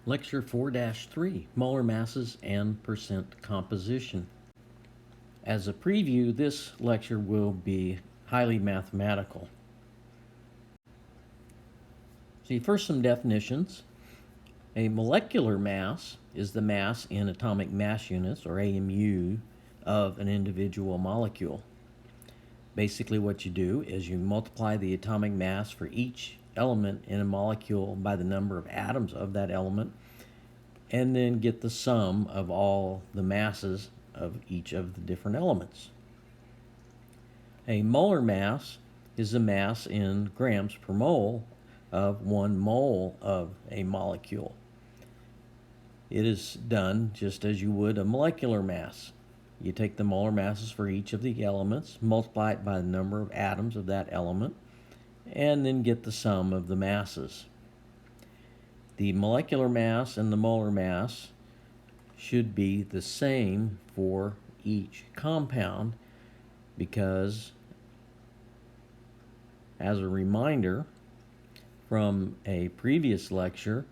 Lecture 4-3, Molar masses and percent composition. As a preview, this lecture will be highly mathematical. See, first some definitions. A molecular mass is the mass in atomic mass units, or AMU, of an individual molecule. Basically what you do is you multiply the atomic mass for each element in a molecule by the number of atoms of that element, and then get the sum of all the masses of each of the different elements. A molar mass is the mass in grams per mole of 1 mole of a molecule. It is done just as you would a molecular mass. You take the molar masses for each of the elements, multiply it by the number of atoms of that element, and then get the sum of the masses. The molecular mass and the molar mass should be the same for each compound because, as a reminder from a previous lecture,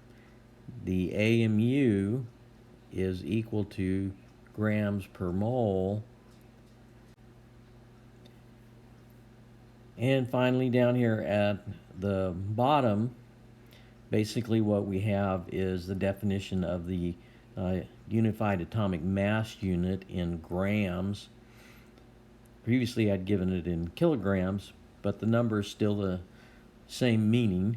the AMU is equal to grams per mole. And finally, down here at the bottom, basically what we have is the definition of the unified atomic mass unit in grams. Previously I'd given it in kilograms, but the number is still the same meaning,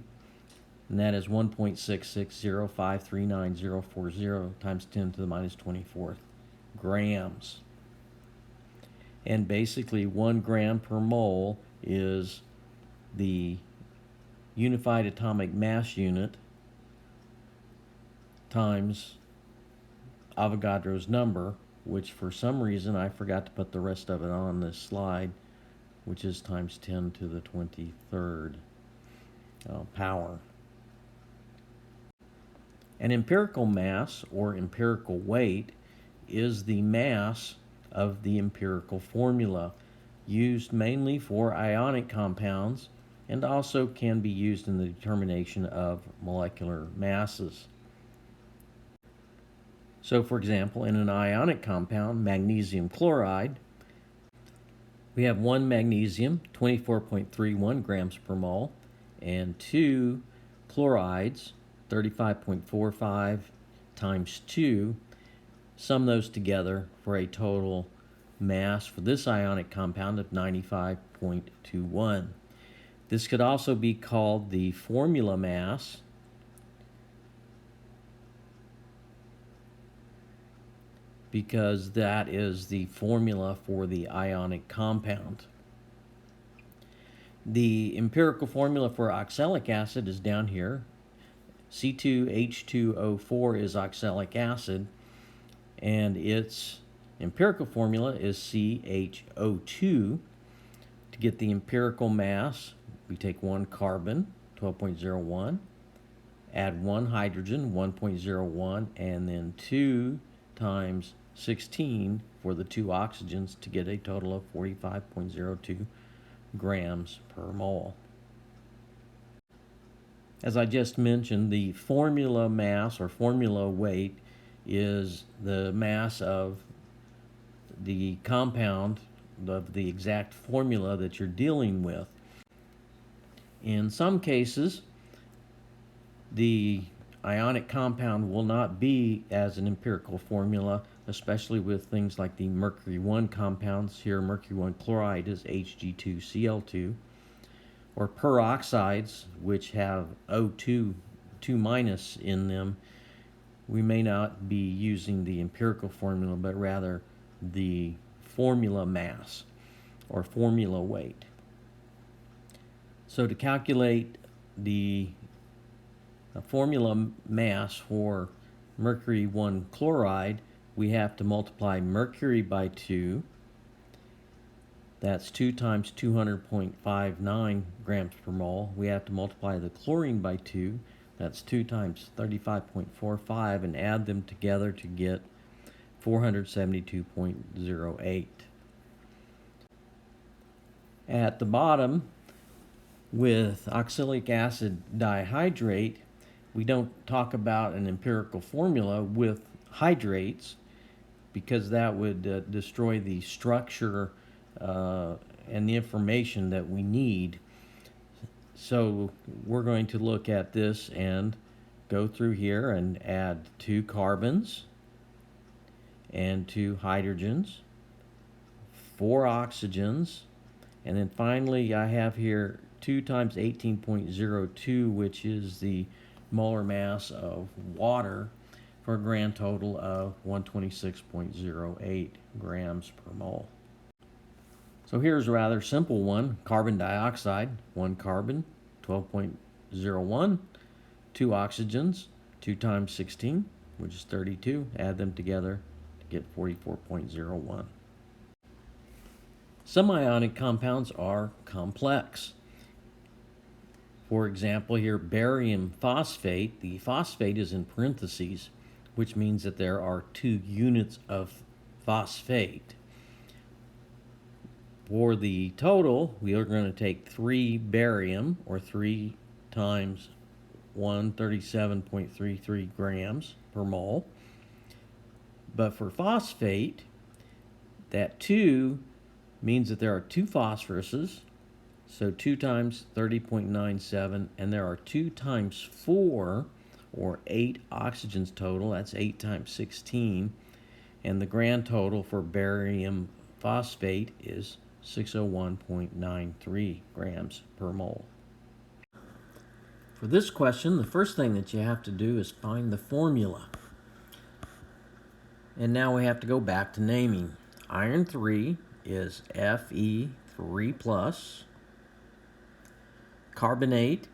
and that is 1.660539040 times 10 to the minus 24th grams. And basically 1 gram per mole is the unified atomic mass unit times Avogadro's number, which for some reason I forgot to put the rest of it on this slide, which is times 10 to the 23rd power. An empirical mass, or empirical weight, is the mass of the empirical formula, used mainly for ionic compounds, and also can be used in the determination of molecular masses. So, for example, in an ionic compound, magnesium chloride, we have 1 magnesium, 24.31 grams per mole, and 2 chlorides, 35.45 times 2. Sum those together for a total mass for this ionic compound of 95.21. This could also be called the formula mass, because that is the formula for the ionic compound. The empirical formula for oxalic acid is down here. C2H2O4 is oxalic acid, and its empirical formula is CHO2. To get the empirical mass, we take 1 carbon, 12.01, add 1 hydrogen, 1.01, and then 2 times 16 for the 2 oxygens to get a total of 45.02 grams per mole. As I just mentioned, the formula mass or formula weight is the mass of the compound of the exact formula that you're dealing with. In some cases, the ionic compound will not be as an empirical formula, especially with things like the mercury 1 compounds. Here, mercury 1 chloride is Hg2Cl2, or peroxides, which have O2 2- in them. We may not be using the empirical formula, but rather the formula mass or formula weight. So to calculate the formula mass for mercury 1 chloride, we have to multiply mercury by 2. That's 2 times 200.59 grams per mole. We have to multiply the chlorine by 2. That's 2 times 35.45, and add them together to get 472.08. At the bottom, with oxalic acid dihydrate, We don't talk about an empirical formula with hydrates because that would destroy the structure and the information that we need. So we're going to look at this and go through here and add 2 carbons and 2 hydrogens, 4 oxygens, and then finally I have here 2 times 18.02, which is the molar mass of water, for a grand total of 126.08 grams per mole. So here's a rather simple one. Carbon dioxide, 1 carbon, 12.01, 2 oxygens, 2 times 16, which is 32. Add them together to get 44.01. Some ionic compounds are complex. For example, here barium phosphate, the phosphate is in parentheses, which means that there are 2 units of phosphate. For the total, we are going to take 3 barium, or 3 times 137.33 grams per mole. But for phosphate, that 2 means that there are 2 phosphoruses, so 2 times 30.97, and there are 2 times 4, or 8 oxygens total. That's 8 times 16, and the grand total for barium phosphate is 601.93 grams per mole. For this question, the first thing that you have to do is find the formula. And now we have to go back to naming. Iron 3 is Fe3+. Carbonate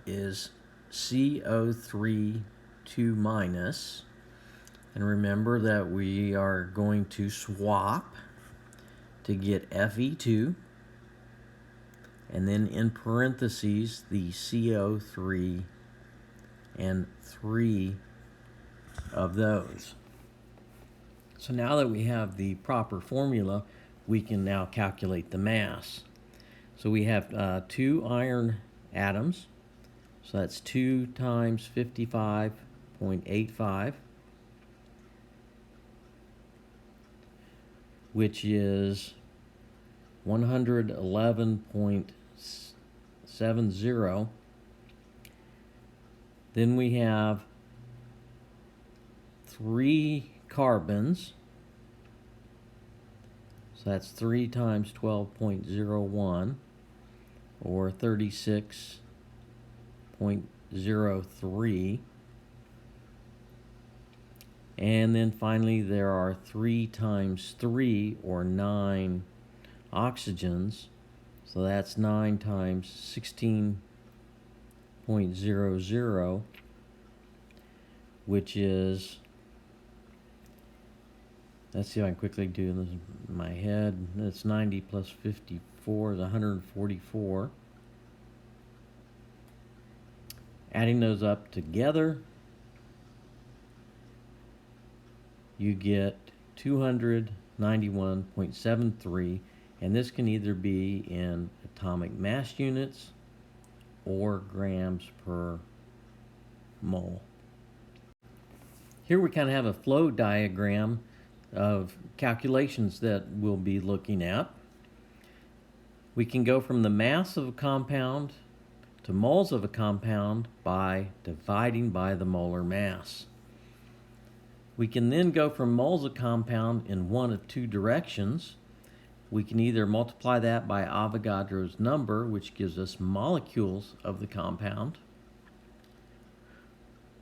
is CO3 2-. And remember that we are going to swap to get Fe2, and then in parentheses the CO3 and 3 of those. So now that we have the proper formula, we can now calculate the mass. So we have 2 iron atoms, so that's 2 times 55.85, which is 111.70. Then we have 3 carbons, so that's 3 times 12.01, or 36.03. And then finally there are 3 times 3, or 9 oxygens, so that's 9 times 16.00, which is, let's see if I can quickly do this in my head. That's 90 plus 54 is 144. Adding those up together, you get 291.73, and this can either be in atomic mass units or grams per mole. Here we kind of have a flow diagram of calculations that we'll be looking at. We can go from the mass of a compound to moles of a compound by dividing by the molar mass. We can then go from moles of compound in one of 2 directions. We can either multiply that by Avogadro's number, which gives us molecules of the compound,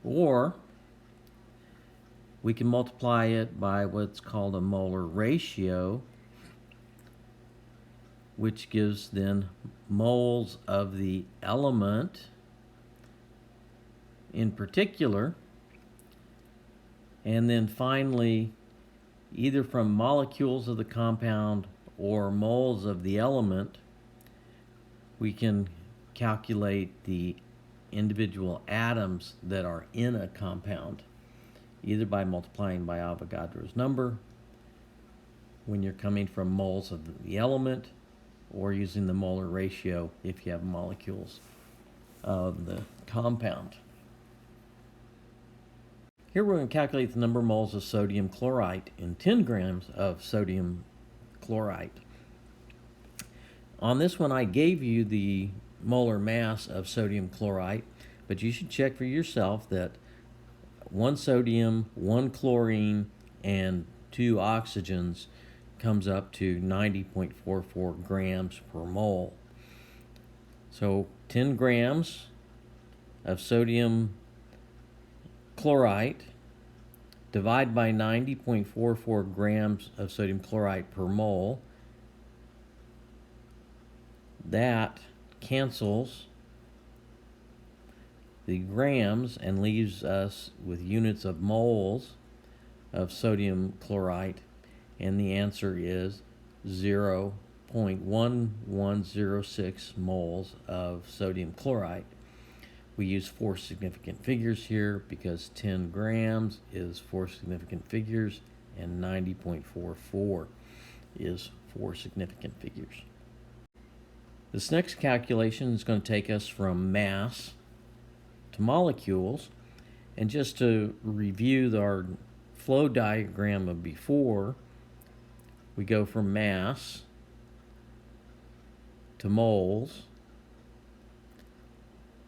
or we can multiply it by what's called a molar ratio, which gives then moles of the element in particular. And then finally, either from molecules of the compound or moles of the element, we can calculate the individual atoms that are in a compound, either by multiplying by Avogadro's number when you're coming from moles of the element, or using the molar ratio if you have molecules of the compound. Here we're going to calculate the number of moles of sodium chlorite in 10 grams of sodium chlorite. On this one, I gave you the molar mass of sodium chlorite, but you should check for yourself that 1 sodium, 1 chlorine, and 2 oxygens comes up to 90.44 grams per mole. So 10 grams of sodium chlorite divide by 90.44 grams of sodium chlorite per mole. That cancels the grams and leaves us with units of moles of sodium chlorite, and the answer is 0.1106 moles of sodium chlorite. We use 4 significant figures here because 10 grams is 4 significant figures and 90.44 is 4 significant figures. This next calculation is going to take us from mass to molecules. And just to review our flow diagram of before, we go from mass to moles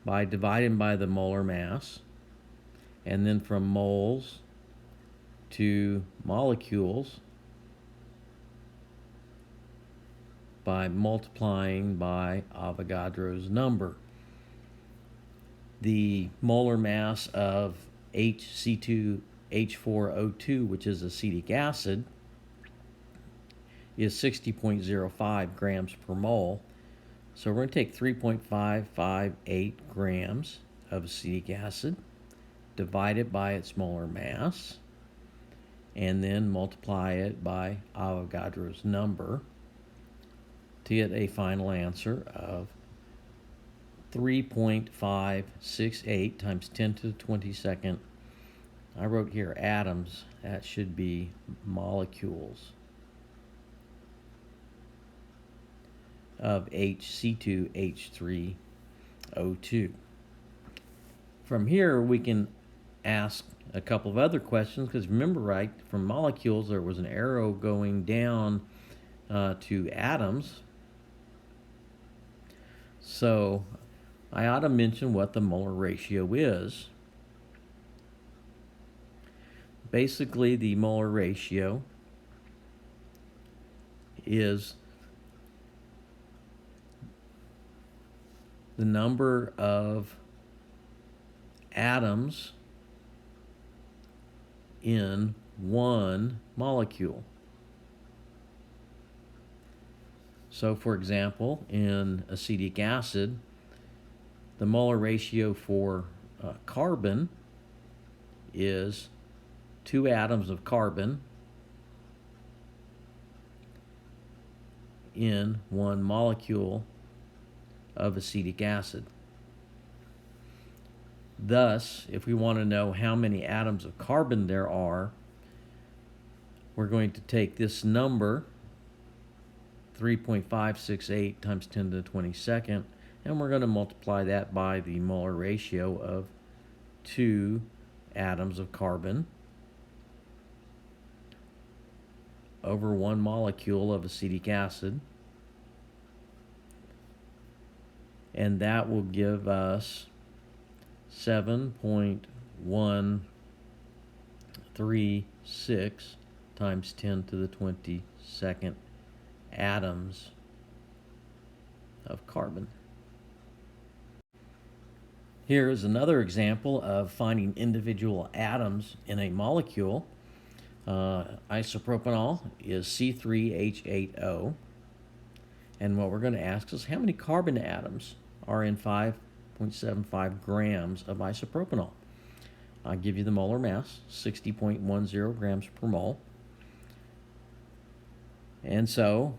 by dividing by the molar mass, and then from moles to molecules by multiplying by Avogadro's number. The molar mass of HC2H4O2, which is acetic acid, is 60.05 grams per mole. So we're going to take 3.558 grams of acetic acid, divide it by its molar mass, and then multiply it by Avogadro's number to get a final answer of 3.568 times 10 to the 22nd. I wrote here atoms. That should be molecules of HC2H3O2. From here, we can ask a couple of other questions, because remember, right, from molecules there was an arrow going down to atoms. So I ought to mention what the molar ratio is. Basically, the molar ratio is the number of atoms in one molecule. So, for example, in acetic acid, the molar ratio for carbon is 2 atoms of carbon in 1 molecule of acetic acid. Thus, if we want to know how many atoms of carbon there are, we're going to take this number, 3.568 times 10 to the 22nd, and we're going to multiply that by the molar ratio of 2 atoms of carbon over 1 molecule of acetic acid. And that will give us 7.136 times 10 to the 22nd atoms of carbon. Here is another example of finding individual atoms in a molecule. Isopropanol is C3H8O. And what we're going to ask is how many carbon atoms are in 5.75 grams of isopropanol. I'll give you the molar mass, 60.10 grams per mole. And so,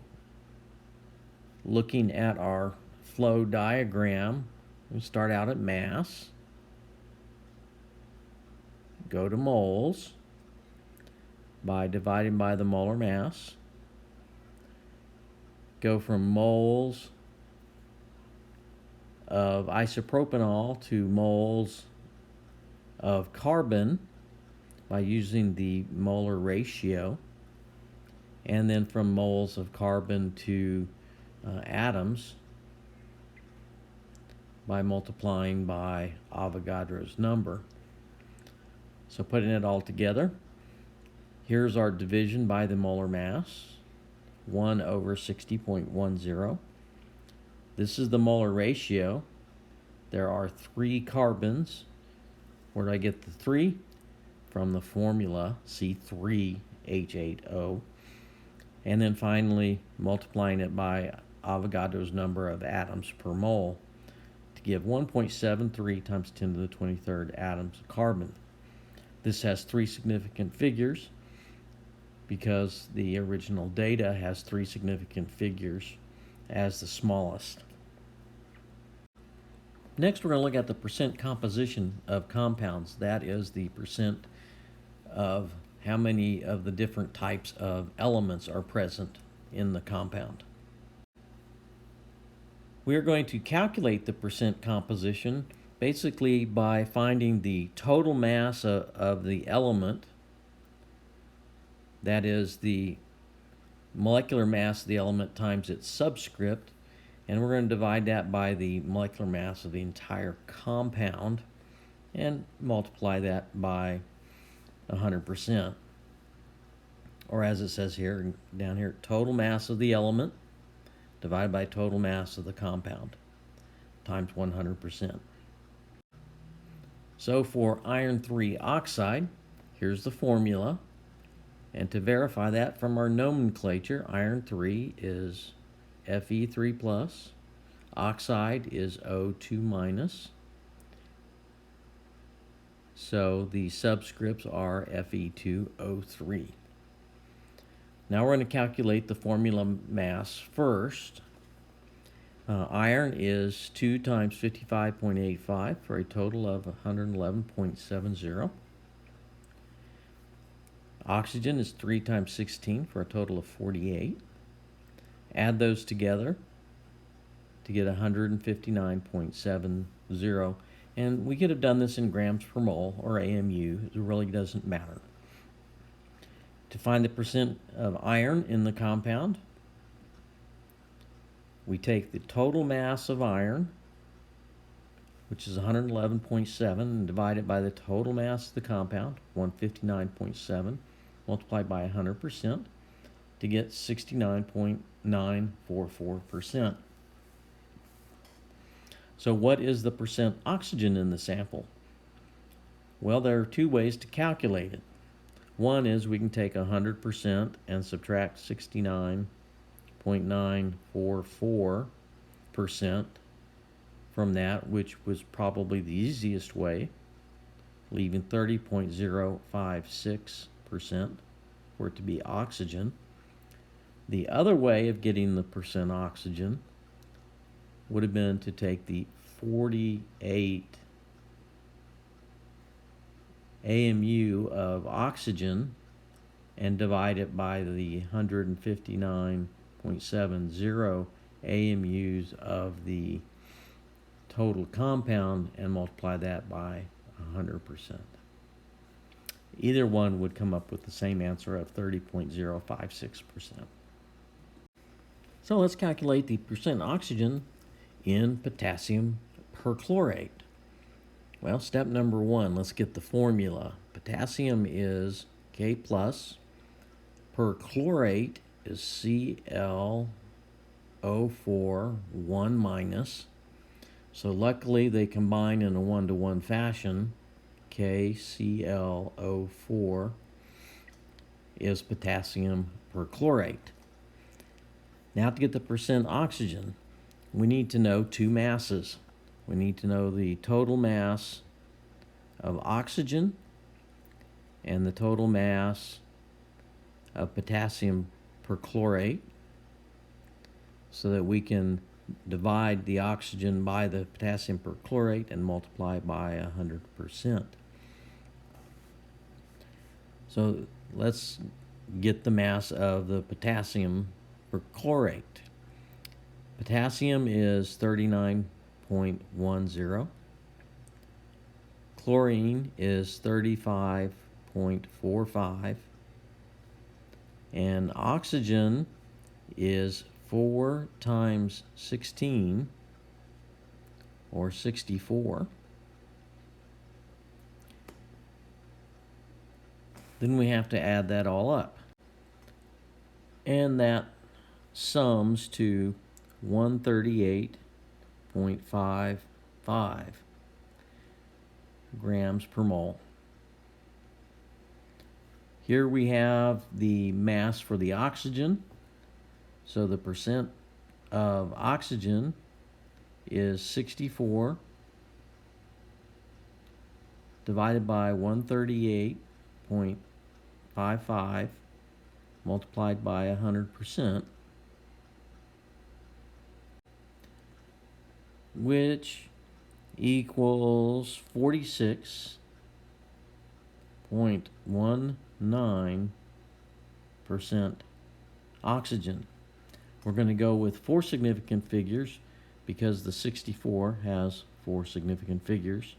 looking at our flow diagram, we start out at mass, go to moles by dividing by the molar mass, go from moles of isopropanol to moles of carbon, by using the molar ratio, and then from moles of carbon to atoms by multiplying by Avogadro's number. So putting it all together, here's our division by the molar mass, 1 over 60.10. This is the molar ratio. There are 3 carbons. Where do I get the 3? From the formula C3H8O. And then finally multiplying it by Avogadro's number of atoms per mole to give 1.73 times 10 to the 23rd atoms of carbon. This has 3 significant figures because the original data has 3 significant figures as the smallest. Next, we're going to look at the percent composition of compounds. That is the percent of how many of the different types of elements are present in the compound. We are going to calculate the percent composition basically by finding the total mass of the element, that is the molecular mass of the element times its subscript, and we're going to divide that by the molecular mass of the entire compound and multiply that by 100%. Or as it says here, down here, total mass of the element divided by total mass of the compound times 100%. So for iron 3 oxide, here's the formula. And to verify that from our nomenclature, iron 3 is Fe3 plus, oxide is O2 minus. So the subscripts are Fe2O3. Now we're going to calculate the formula mass first. Iron is 2 times 55.85 for a total of 111.70. Oxygen is 3 times 16 for a total of 48. Add those together to get 159.70. And we could have done this in grams per mole or AMU. It really doesn't matter. To find the percent of iron in the compound, we take the total mass of iron, which is 111.7, and divide it by the total mass of the compound, 159.7, multiplied by 100% to get 69.944%. So what is the percent oxygen in the sample? Well, there are 2 ways to calculate it. One is we can take 100% and subtract 69.944% from that, which was probably the easiest way, leaving 30.056% for it to be oxygen. The other way of getting the percent oxygen would have been to take the 48 AMU of oxygen and divide it by the 159.70 AMUs of the total compound and multiply that by 100%. Either one would come up with the same answer of 30.056%. So let's calculate the percent oxygen in potassium perchlorate. Well, step number 1, let's get the formula. Potassium is K plus, perchlorate is ClO4 1 minus. So luckily they combine in a 1-to-1 fashion. KClO4 is potassium perchlorate. Now to get the percent oxygen, we need to know 2 masses. We need to know the total mass of oxygen and the total mass of potassium perchlorate so that we can divide the oxygen by the potassium perchlorate and multiply by 100%. So let's get the mass of the potassium perchlorate. Potassium is 39.10. Chlorine is 35.7. 0.45, and oxygen is 4 times 16, or 64. Then we have to add that all up. And that sums to 138.55 grams per mole. Here we have the mass for the oxygen. So the percent of oxygen is 64 divided by 138.55 multiplied by 100%, which equals 46.19% oxygen. We're going to go with 4 significant figures because the 64 has 4 significant figures.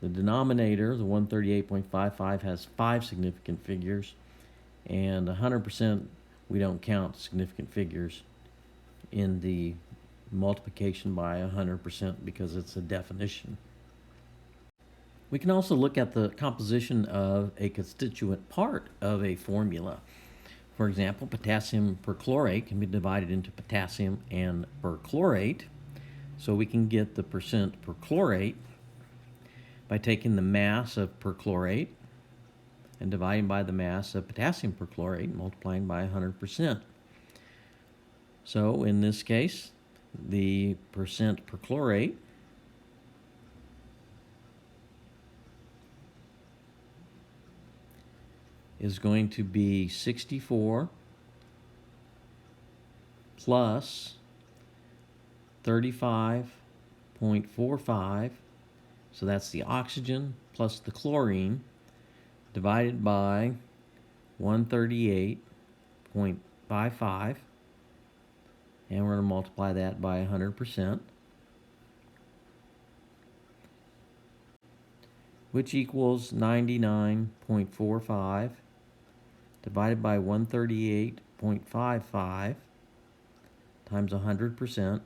The denominator, the 138.55, has 5 significant figures, and 100%, we don't count significant figures in the multiplication by 100% because it's a definition. We can also look at the composition of a constituent part of a formula. For example, potassium perchlorate can be divided into potassium and perchlorate. So we can get the percent perchlorate by taking the mass of perchlorate and dividing by the mass of potassium perchlorate, multiplying by 100%. So in this case, the percent perchlorate is going to be 64 plus 35.45, so that's the oxygen plus the chlorine, divided by 138.55, and we're going to multiply that by 100%, which equals 99.45 divided by 138.55 times 100%,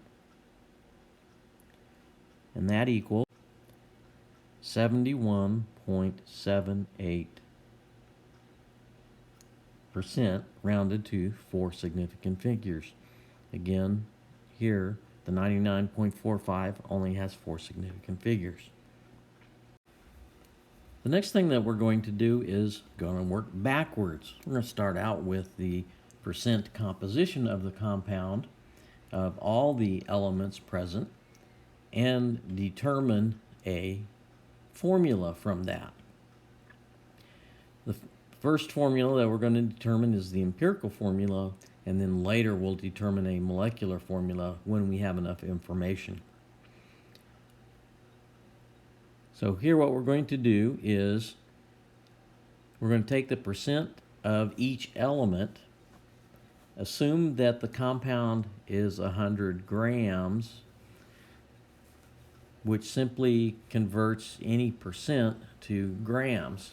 and that equals 71.78%, rounded to 4 significant figures. Again, here the 99.45 only has 4 significant figures. The next thing that we're going to do is going to work backwards. We're going to start out with the percent composition of the compound of all the elements present and determine a formula from that. The first formula that we're going to determine is the empirical formula, and then later we'll determine a molecular formula when we have enough information. So here what we're going to do is we're going to take the percent of each element, assume that the compound is 100 grams, which simply converts any percent to grams.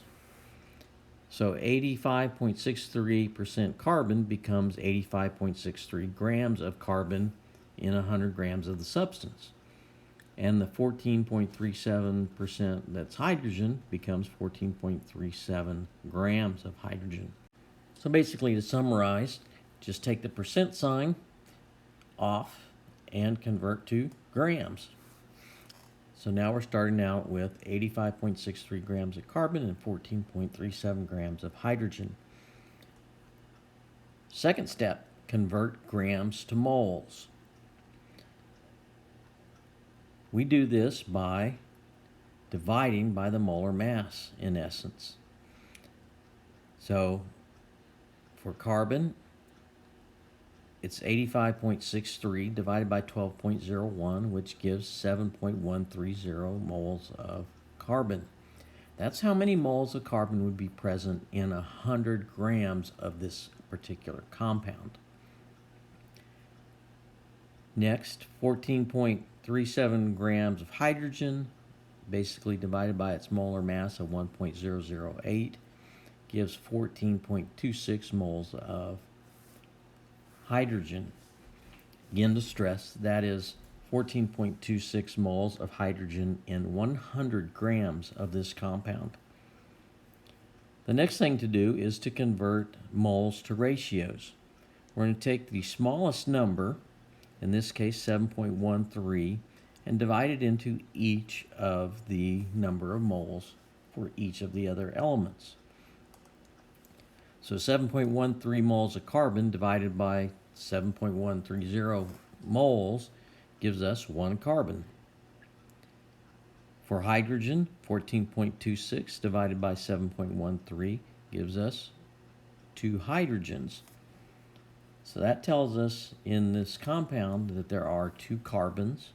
So 85.63% carbon becomes 85.63 grams of carbon in 100 grams of the substance. And the 14.37% that's hydrogen becomes 14.37 grams of hydrogen. So basically, to summarize, just take the percent sign off and convert to grams. So now we're starting out with 85.63 grams of carbon and 14.37 grams of hydrogen. Second step, convert grams to moles. We do this by dividing by the molar mass, in essence. So for carbon, it's 85.63 divided by 12.01, which gives 7.130 moles of carbon. That's how many moles of carbon would be present in 100 grams of this particular compound. Next, 14.37 grams of hydrogen basically divided by its molar mass of 1.008, gives 14.26 moles of hydrogen. Again, to stress, that is 14.26 moles of hydrogen in 100 grams of this compound. The next thing to do is to convert moles to ratios. We're going to take the smallest number, in this case 7.13, and divide it into each of the number of moles for each of the other elements. So 7.13 moles of carbon divided by 7.130 moles gives us 1 carbon. For hydrogen, 14.26 divided by 7.13 gives us 2 hydrogens. So that tells us in this compound that there are 2 carbons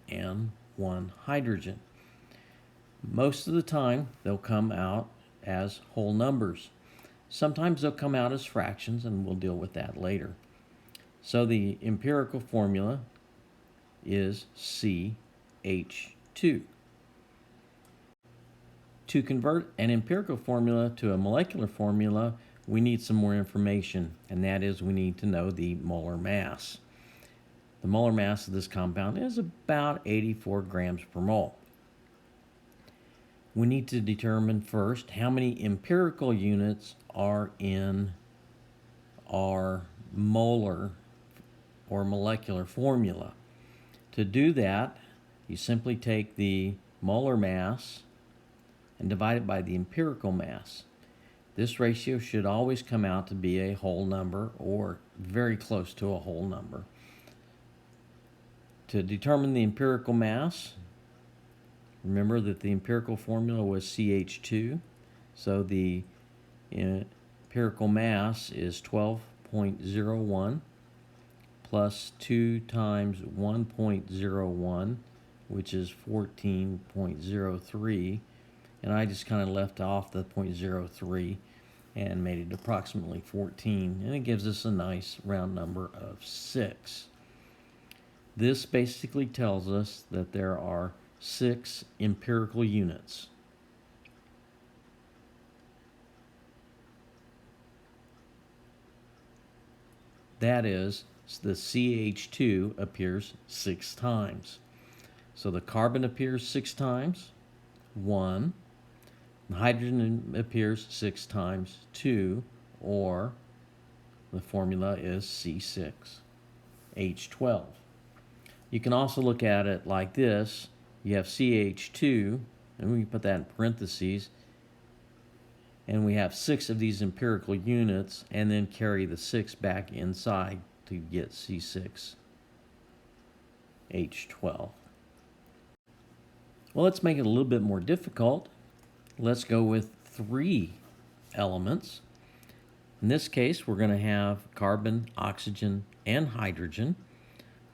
and 1 hydrogen. Most of the time, they'll come out as whole numbers. Sometimes they'll come out as fractions, and we'll deal with that later. So the empirical formula is CH2. To convert an empirical formula to a molecular formula, we need some more information, and that is we need to know the molar mass. The molar mass of this compound is about 84 grams per mole. We need to determine first how many empirical units are in our molar or molecular formula. To do that, you simply take the molar mass and divide it by the empirical mass. This ratio should always come out to be a whole number or very close to a whole number. To determine the empirical mass, remember that the empirical formula was CH2, so the empirical mass is 12.01 plus 2 times 1.01, which is 14.03, and I just kind of left off the 0.03 and made it approximately 14, and it gives us a nice round number of 6. This basically tells us that there are 6 empirical units. That is, the CH2 appears 6 times. So the carbon appears 6 times, 1. The hydrogen appears 6 times, 2, or the formula is C6H12. You can also look at it like this. You have CH2, and we can put that in parentheses, and we have 6 of these empirical units, and then carry the 6 back inside to get C6H12. Well, let's make it a little bit more difficult. Let's go with 3 elements. In this case, we're going to have carbon, oxygen, and hydrogen.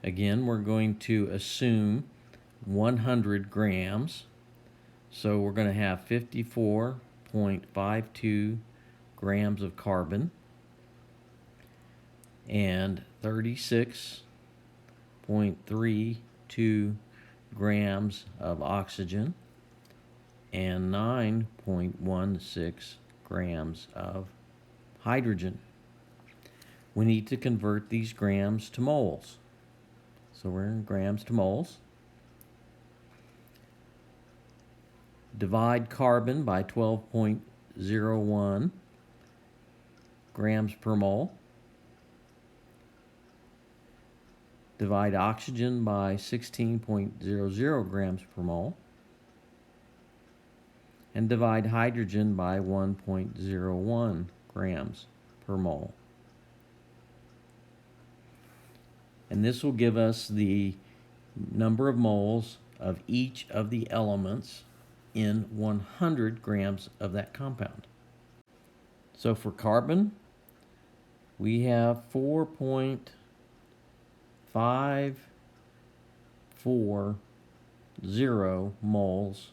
Again, we're going to assume 100 grams. So we're going to have 54.52 grams of carbon and 36.32 grams of oxygen and 9.16 grams of hydrogen. We need to convert these grams to moles. So we're in grams to moles. Divide carbon by 12.01 grams per mole. Divide oxygen by 16.00 grams per mole. And divide hydrogen by 1.01 grams per mole. And this will give us the number of moles of each of the elements in 100 grams of that compound. So for carbon, we have 4.540 moles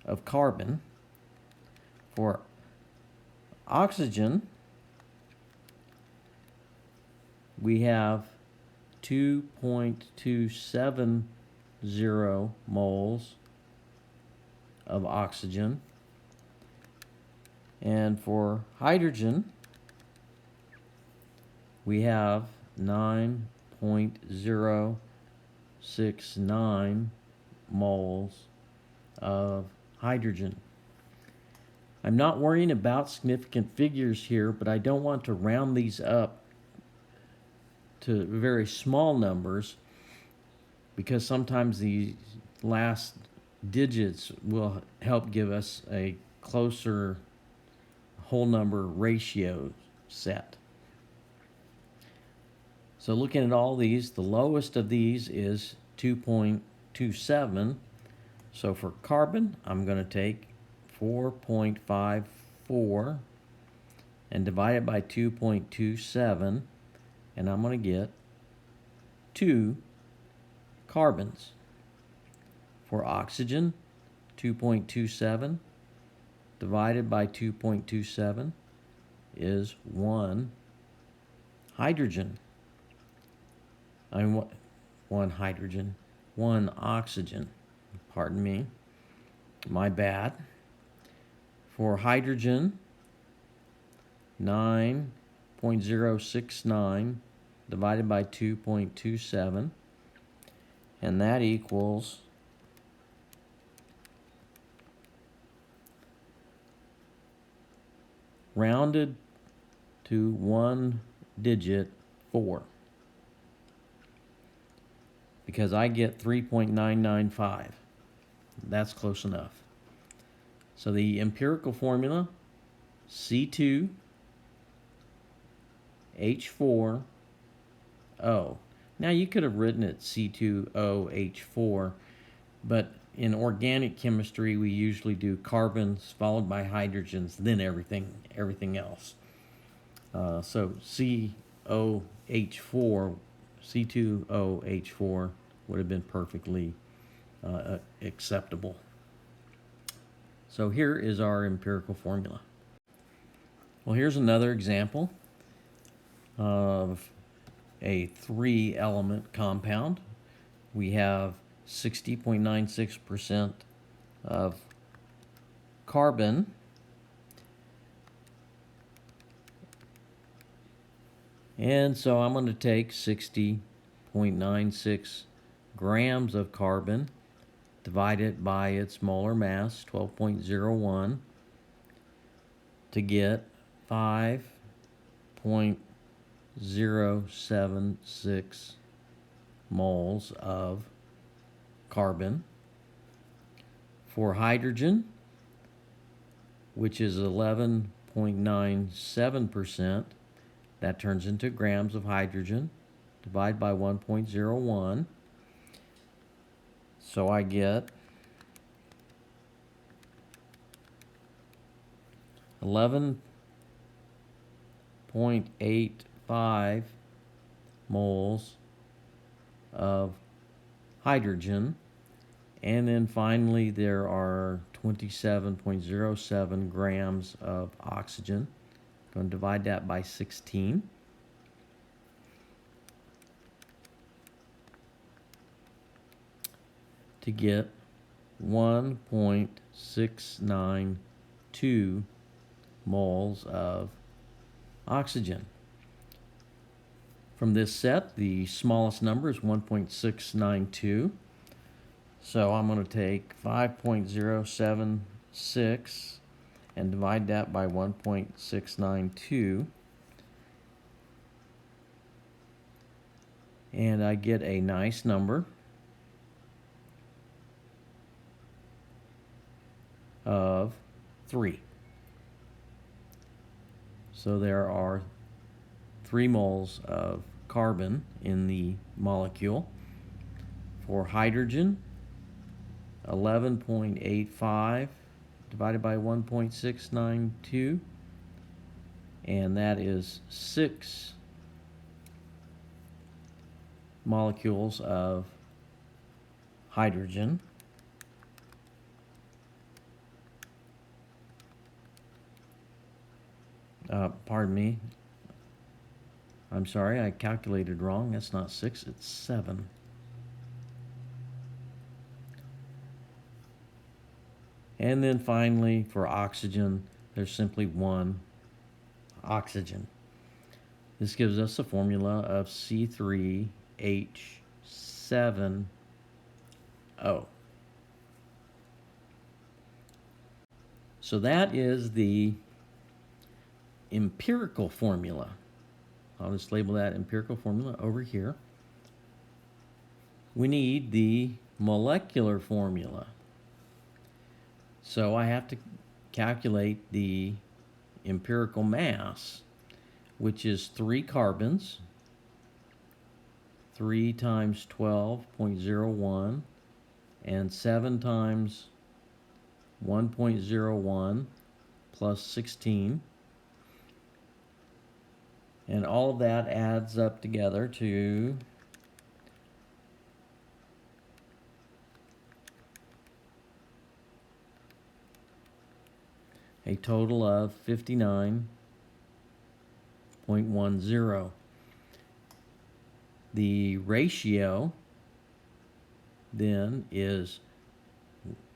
of carbon. For oxygen, we have 2.27 moles of oxygen. And for hydrogen, we have 9.069 moles of hydrogen. I'm not worrying about significant figures here, but I don't want to round these up to very small numbers because sometimes these last digits will help give us a closer whole number ratio set. So looking at all these, the lowest of these is 2.27. So for carbon, I'm going to take 4.54 and divide it by 2.27, and I'm going to get 2 carbons. For oxygen, 2.27 divided by 2.27 is 1 hydrogen. I mean, 1 oxygen. Pardon me. My bad. For hydrogen, 9.069 divided by 2.27, and that equals rounded to 1 digit 4, because I get 3.995. That's close enough. So the empirical formula, C2H4O. Now you could have written it C2OH4, but in organic chemistry we usually do carbons followed by hydrogens, then everything else. So C2OH4 would have been perfectly acceptable. So here is our empirical formula. Well, here's another example of a 3-element compound. We have 60.96% of carbon, and so I'm going to take 60.96 grams of carbon, divide it by its molar mass, 12.01, to get 5.076 moles of carbon. For hydrogen, which is 11.97%, that turns into grams of hydrogen, divide by 1.01. So I get 11.85 moles of hydrogen, and then finally there are 27.07 grams of oxygen. I'm going to divide that by 16. To get 1.692 moles of oxygen. From this set, the smallest number is 1.692. So I'm going to take 5.076 and divide that by 1.692. And I get a nice number of 3. So there are 3 moles of carbon in the molecule. For hydrogen, 11.85 divided by 1.692, and that is 6 molecules of hydrogen. Pardon me. I'm sorry, I calculated wrong. That's not 6, it's 7. And then finally, for oxygen, there's simply one oxygen. This gives us a formula of C3H7O. So that is the empirical formula. I'll just label that empirical formula over here. We need the molecular formula. So I have to calculate the empirical mass, which is 3 carbons, 3 times 12.01, and 7 times 1.01 plus 16. And all of that adds up together to a total of 59.10. The ratio then is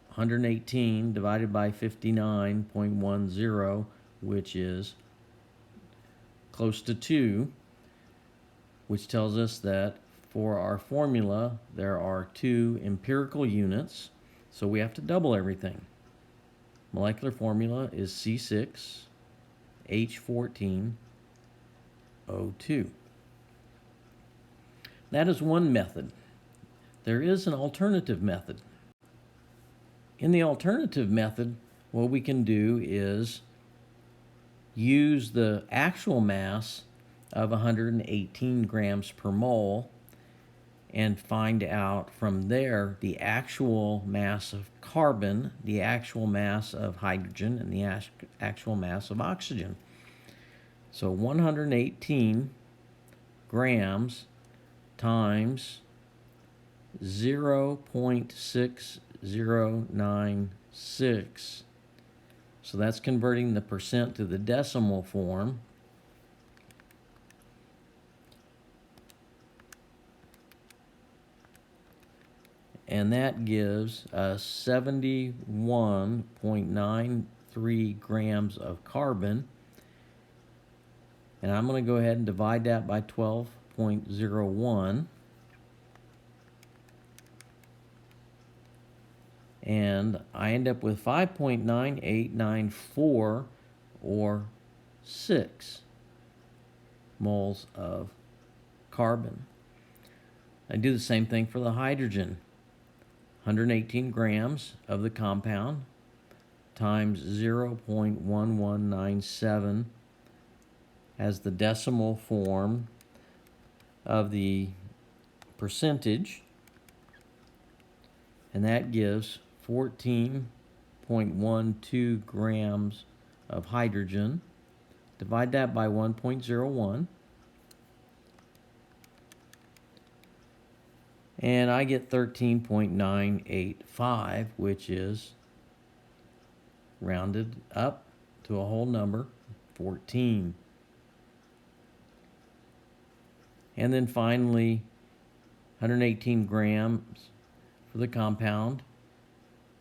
118 divided by 59.10, which is close to 2, which tells us that for our formula there are 2 empirical units, so we have to double everything. Molecular formula is C6H14O2. That is one method. There is an alternative method. In the alternative method, what we can do is use the actual mass of 118 grams per mole and find out from there the actual mass of carbon, the actual mass of hydrogen, and the actual mass of oxygen. So 118 grams times 0.6096. So that's converting the percent to the decimal form. And that gives us 71.93 grams of carbon. And I'm going to go ahead and divide that by 12.01. And I end up with 5.9894, or 6 moles of carbon. I do the same thing for the hydrogen. 118 grams of the compound times 0.1197 as the decimal form of the percentage, and that gives 14.12 grams of hydrogen. Divide that by 1.01, and I get 13.985, which is rounded up to a whole number, 14. And then finally, 118 grams for the compound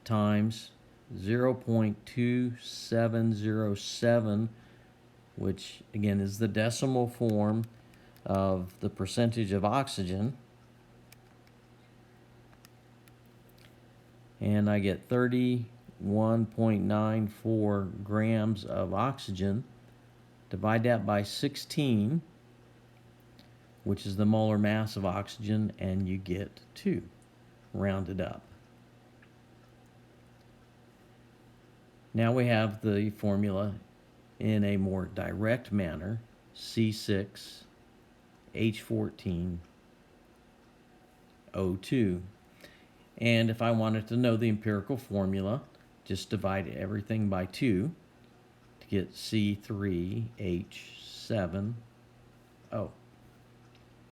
times 0.2707, which again is the decimal form of the percentage of oxygen. And I get 31.94 grams of oxygen. Divide that by 16, which is the molar mass of oxygen, and you get 2, rounded up. Now we have the formula in a more direct manner, C6H14O2. And if I wanted to know the empirical formula, just divide everything by 2 to get C3H7O.